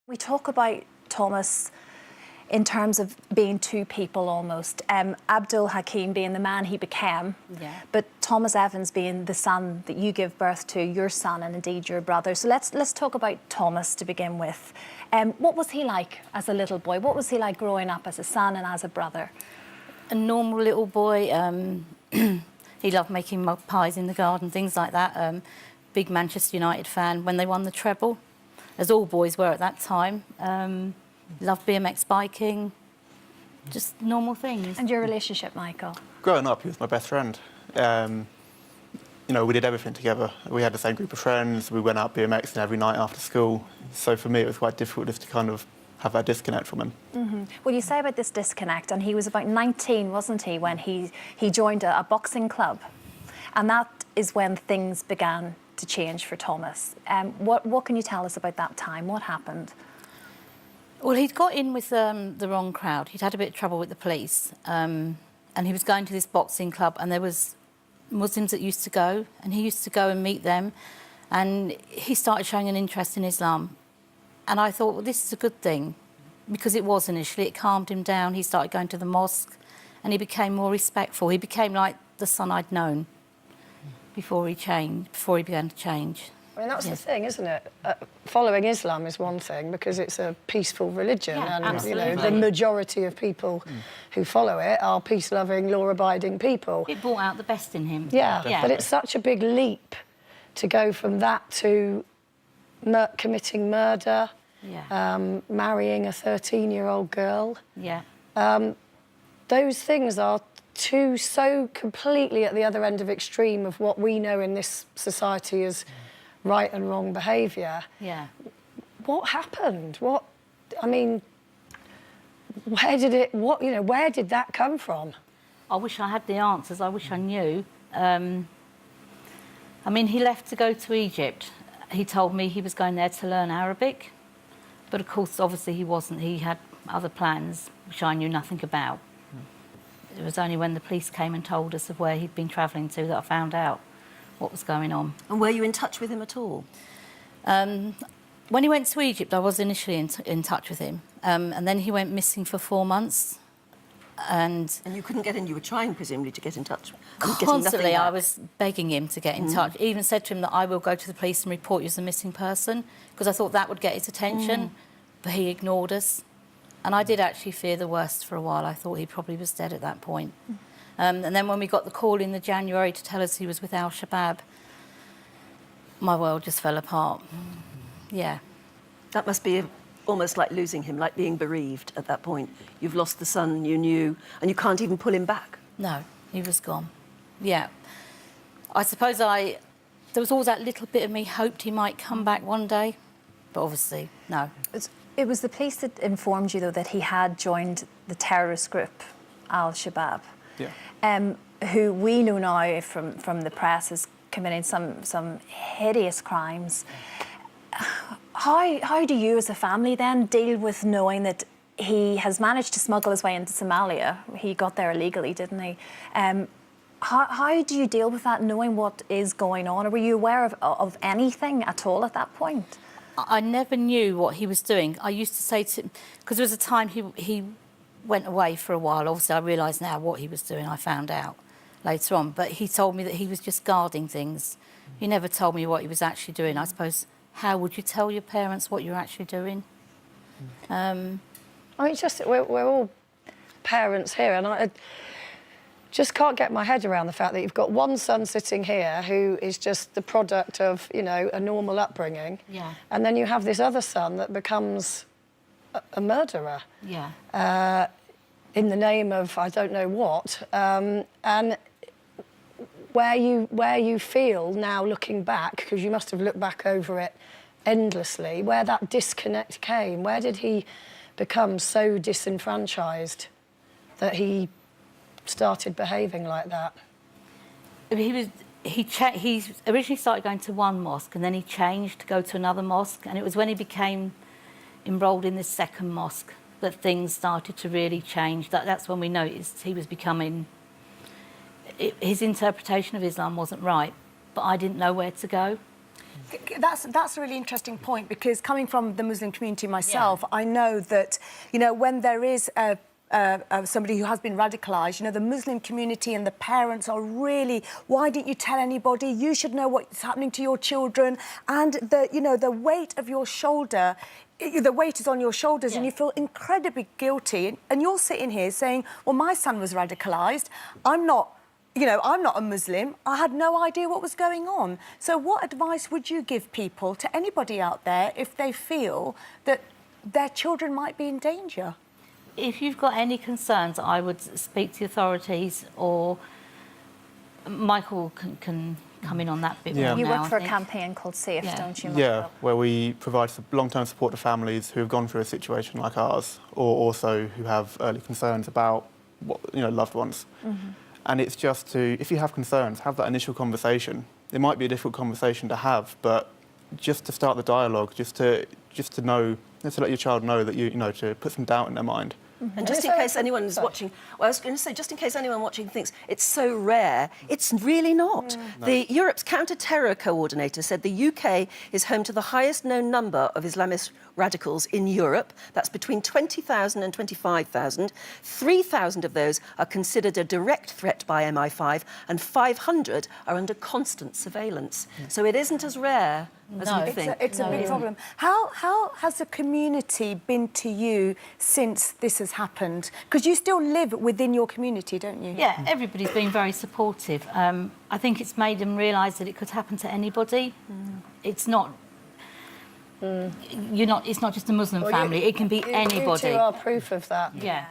We talk about Thomas in terms of being two people almost. Abdul Hakim being the man he became, but Thomas Evans being the son that you give birth to, your son and indeed your brother. So let's talk about Thomas to begin with. What was he like as a little boy? What was he like growing up as a son and as a brother? A normal little boy. He loved making mug pies in the garden, things like that. Big Manchester United fan when they won the treble, as all boys were at that time. Loved BMX biking, just normal things. And your relationship, Michael? Growing up, he was my best friend. You know, we did everything together. We had the same group of friends. We went out BMXing every night after school. So for me, it was quite difficult just to kind of have that disconnect from him. Mm-hmm. Well, you say about this disconnect, and he was about 19, wasn't he, when he joined a boxing club, and that is when things began to change for Thomas. What can you tell us about that time? What happened? Well, he'd got in with the wrong crowd. He'd had a bit of trouble with the police, and he was going to this boxing club, and there was Muslims that used to go, and he used to go and meet them, and he started showing an interest in Islam. And I thought, well, this is a good thing, because it was initially. It calmed him down. He started going to the mosque, and he became more respectful. He became like the son I'd known before he began to change. I mean, that's the thing, isn't it? Following Islam is one thing because it's a peaceful religion, and absolutely. you know the majority of people who follow it are peace-loving, law-abiding people. It brought out the best in him. Yeah, but it's such a big leap to go from that to committing murder, marrying a 13-year-old girl. Yeah. Those things are so completely at the other end of extreme of what we know in this society as right and wrong behaviour. Yeah. What happened? I mean, where did that come from? I wish I had the answers. I wish I knew. I mean, he left to go to Egypt. He told me he was going there to learn Arabic, but of course, obviously he wasn't. He had other plans, which I knew nothing about. It was only when the police came and told us of where he'd been travelling to that I found out what was going on. And were you in touch with him at all? When he went to Egypt, I was initially in touch with him, and then he went missing for 4 months. And you couldn't get in. You were trying, presumably, to get in touch. Constantly, I was begging him to get in touch. Even said to him that I will go to the police and report you as a missing person, because I thought that would get his attention, but he ignored us. And I did actually fear the worst for a while. I thought he probably was dead at that point. And then when we got the call in the January to tell us he was with Al-Shabaab, my world just fell apart. Yeah. That must be almost like losing him, like being bereaved at that point. You've lost the son you knew, and you can't even pull him back. No, he was gone. Yeah. I suppose there was always that little bit of me hoped he might come back one day, but obviously, no. It was the police that informed you, though, that he had joined the terrorist group Al-Shabaab, who we know now from the press is committing some hideous crimes. How do you, as a family, then deal with knowing that he has managed to smuggle his way into Somalia? He got there illegally, didn't he? How do you deal with that, knowing what is going on? Or were you aware of anything at all at that point? I never knew what he was doing. I used to say to him, because there was a time he went away for a while. Obviously, I realise now what he was doing. I found out later on. But he told me that he was just guarding things. He never told me what he was actually doing. I suppose, how would you tell your parents what you're actually doing? I mean, just we're all parents here, and I just can't get my head around the fact that you've got one son sitting here who is just the product of, you know, a normal upbringing. Yeah. And then you have this other son that becomes a murderer. Yeah. In the name of I don't know what. And where you feel now looking back, because you must have looked back over it endlessly, where that disconnect came. Where did he become so disenfranchised that he started behaving like that? He originally started going to one mosque, and then he changed to go to another mosque, and it was when he became enrolled in this second mosque that things started to really change. That's when we noticed he was becoming... his interpretation of Islam wasn't right, but I didn't know where to go. That's a really interesting point, because coming from the Muslim community myself, I know that, you know, when there is somebody who has been radicalised, you know, the Muslim community and the parents are really, why didn't you tell anybody? You should know what's happening to your children. And the weight of your shoulder, the weight is on your shoulders, and you feel incredibly guilty. And you're sitting here saying, well, my son was radicalised. I'm not a Muslim. I had no idea what was going on. So what advice would you give people, to anybody out there, if they feel that their children might be in danger? If you've got any concerns, I would speak to the authorities, or Michael can come in on that bit more. You now, work for I a think. campaign called SAFE, don't you, Michael? Yeah, where we provide long-term support to families who have gone through a situation like ours, or also who have early concerns about loved ones. And it's just if you have concerns, have that initial conversation. It might be a difficult conversation to have, but just to start the dialogue, just to know, just to let your child know that to put some doubt in their mind. And just in case anyone is watching, well, I was going to say, just in case anyone watching thinks it's so rare, it's really not. No. Europe's counter-terror coordinator said the UK is home to the highest known number of Islamist radicals in Europe. That's between 20,000 and 25,000. 3,000 of those are considered a direct threat by MI5, and 500 are under constant surveillance. So it isn't as rare as you think. It's a big problem. How has the community been to you since this has happened? Because you still live within your community, don't you? Yeah, everybody's been very supportive. I think it's made them realise that it could happen to anybody. It's not... It's not just a Muslim family. It can be anybody. You two are proof of that. Yeah.